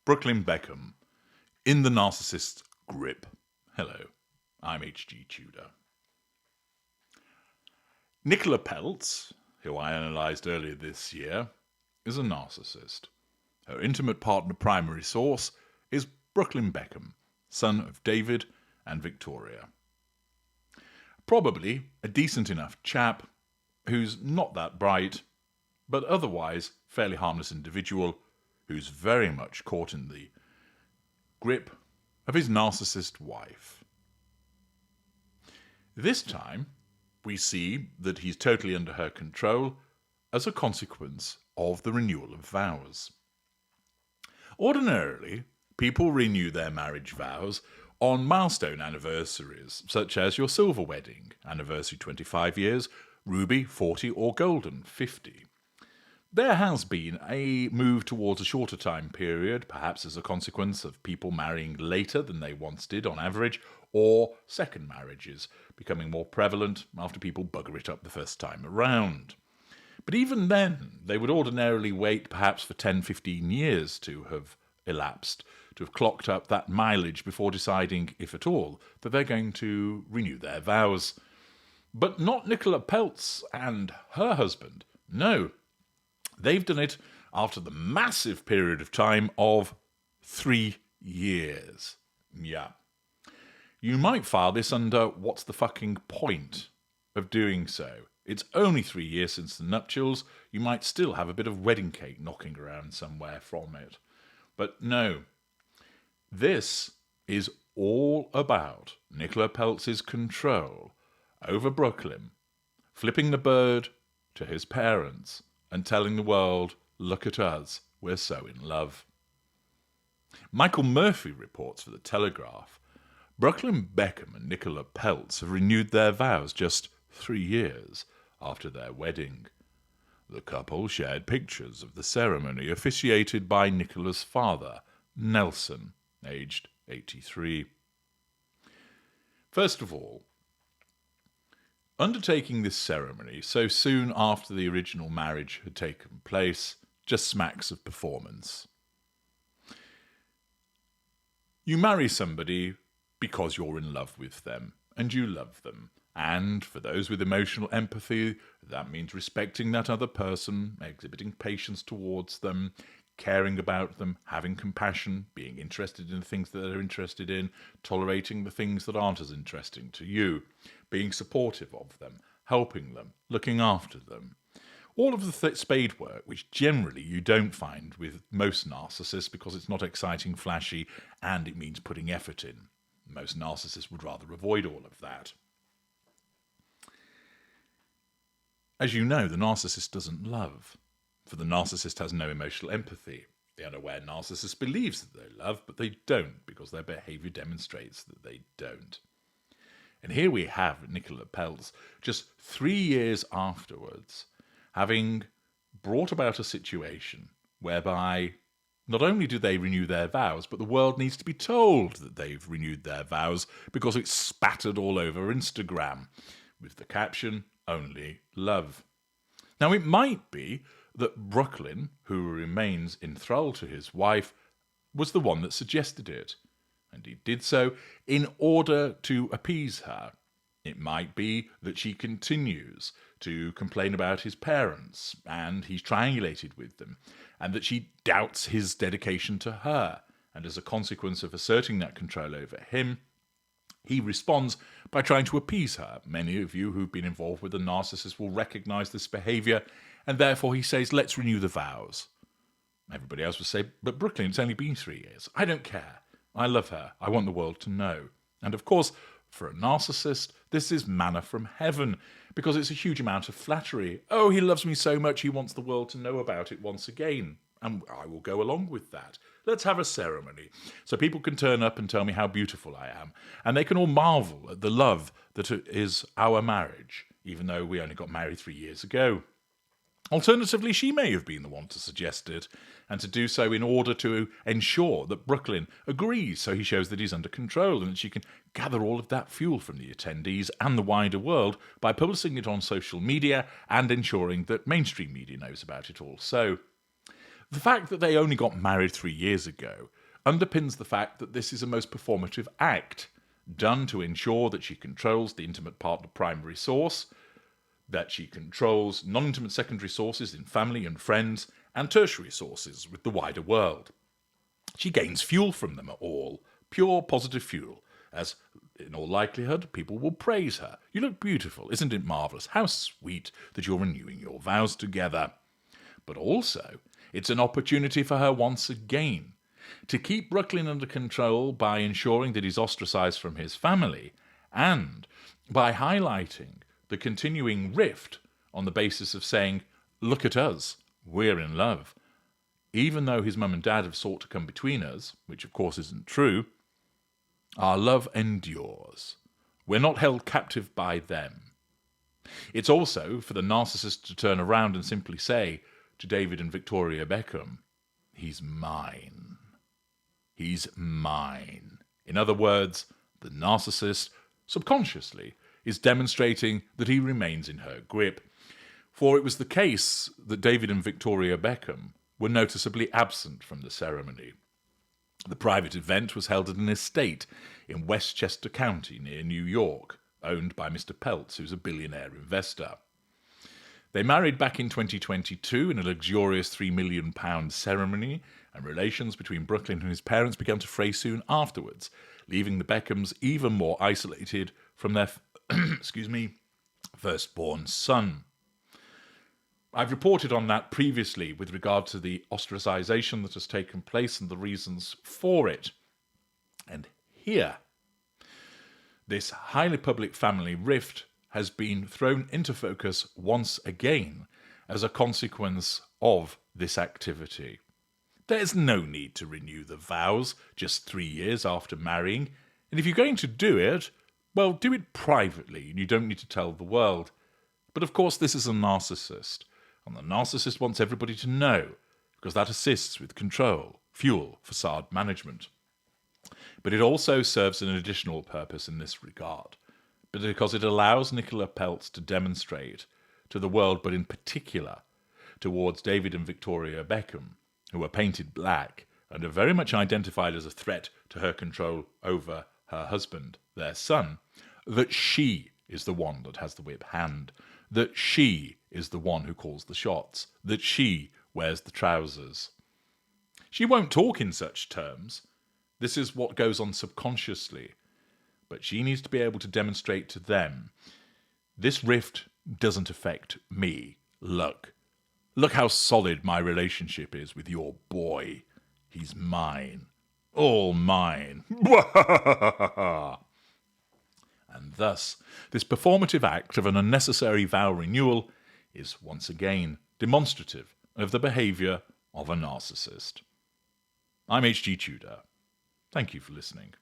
Brooklyn Beckham, in the narcissist's grip. Hello, I'm H.G. Tudor. Nicola Peltz, who I analysed earlier this year, is a narcissist. Her intimate partner primary source is Brooklyn Beckham, son of David and Victoria. Probably a decent enough chap who's not that bright, but otherwise fairly harmless individual who's very much caught in the grip of his narcissist wife. This time, we see that he's totally under her control as a consequence of the renewal of vows. Ordinarily, people renew their marriage vows on milestone anniversaries, such as your silver wedding, anniversary 25 years, ruby 40 or golden 50. There has been a move towards a shorter time period, perhaps as a consequence of people marrying later than they once did on average, or second marriages becoming more prevalent after people bugger it up the first time around. But even then, they would ordinarily wait perhaps for 10-15 years to have elapsed, to have clocked up that mileage before deciding, if at all, that they're going to renew their vows. But not Nicola Peltz and her husband. No. They've done it after the massive period of time of 3 years. Yeah. You might file this under what's the fucking point of doing so? It's only 3 years since the nuptials. You might still have a bit of wedding cake knocking around somewhere from it. But no. This is all about Nicola Peltz's control over Brooklyn, flipping the bird to his parents and telling the world, look at us, we're so in love. Michael Murphy reports for The Telegraph, Brooklyn Beckham and Nicola Peltz have renewed their vows just 3 years after their wedding. The couple shared pictures of the ceremony officiated by Nicola's father, Nelson, aged 83. First of all, undertaking this ceremony so soon after the original marriage had taken place just smacks of performance. You marry somebody because you're in love with them and you love them. And for those with emotional empathy, that means respecting that other person, exhibiting patience towards them, caring about them, having compassion, being interested in the things that they're interested in, tolerating the things that aren't as interesting to you, being supportive of them, helping them, looking after them. All of the spade work, which generally you don't find with most narcissists because it's not exciting, flashy, and it means putting effort in. Most narcissists would rather avoid all of that. As you know, the narcissist doesn't love, for the narcissist has no emotional empathy. The unaware narcissist believes that they love, but they don't, because their behaviour demonstrates that they don't. And here we have Nicola Peltz, just 3 years afterwards, having brought about a situation whereby not only do they renew their vows, but the world needs to be told that they've renewed their vows because it's spattered all over Instagram with the caption, "Only love." Now, it might be that Brooklyn, who remains enthralled to his wife, was the one that suggested it, and he did so in order to appease her. It might be that she continues to complain about his parents, and he's triangulated with them, and that she doubts his dedication to her, and as a consequence of asserting that control over him, he responds by trying to appease her. Many of you who've been involved with a narcissist will recognise this behaviour, and therefore he says, let's renew the vows. Everybody else would say, but Brooklyn, it's only been 3 years. I don't care. I love her. I want the world to know. And of course, for a narcissist, this is manna from heaven, because it's a huge amount of flattery. Oh, he loves me so much, he wants the world to know about it once again. And I will go along with that. Let's have a ceremony, so people can turn up and tell me how beautiful I am. And they can all marvel at the love that is our marriage, even though we only got married 3 years ago. Alternatively, she may have been the one to suggest it, and to do so in order to ensure that Brooklyn agrees, so he shows that he's under control and that she can gather all of that fuel from the attendees and the wider world by publishing it on social media and ensuring that mainstream media knows about it also. The fact that they only got married 3 years ago underpins the fact that this is a most performative act, done to ensure that she controls the intimate partner primary source, that she controls non-intimate secondary sources in family and friends, and tertiary sources with the wider world. She gains fuel from them all, pure positive fuel, as in all likelihood people will praise her. You look beautiful, isn't it marvellous? How sweet that you're renewing your vows together. But also, it's an opportunity for her once again to keep Brooklyn under control by ensuring that he's ostracised from his family, and by highlighting the continuing rift on the basis of saying, look at us, we're in love. Even though his mum and dad have sought to come between us, which of course isn't true, our love endures. We're not held captive by them. It's also for the narcissist to turn around and simply say to David and Victoria Beckham, he's mine. He's mine. In other words, the narcissist, subconsciously, is demonstrating that he remains in her grip. For it was the case that David and Victoria Beckham were noticeably absent from the ceremony. The private event was held at an estate in Westchester County near New York, owned by Mr. Peltz, who's a billionaire investor. They married back in 2022 in a luxurious £3 million ceremony, and relations between Brooklyn and his parents began to fray soon afterwards, leaving the Beckhams even more isolated from their firstborn son. I've reported on that previously with regard to the ostracisation that has taken place and the reasons for it. And here, this highly public family rift has been thrown into focus once again as a consequence of this activity. There's no need to renew the vows just 3 years after marrying, and if you're going to do it, well, do it privately, and you don't need to tell the world. But of course, this is a narcissist, and the narcissist wants everybody to know, because that assists with control, fuel, facade management. But it also serves an additional purpose in this regard, because it allows Nicola Peltz to demonstrate to the world, but in particular towards David and Victoria Beckham, who are painted black and are very much identified as a threat to her control over her husband, their son, that she is the one that has the whip hand, that she is the one who calls the shots, that she wears the trousers. She won't talk in such terms. This is what goes on subconsciously. But she needs to be able to demonstrate to them, this rift doesn't affect me. Look how solid my relationship is with your boy. He's mine. All mine. And thus, this performative act of an unnecessary vow renewal is once again demonstrative of the behaviour of a narcissist. I'm H.G. Tudor. Thank you for listening.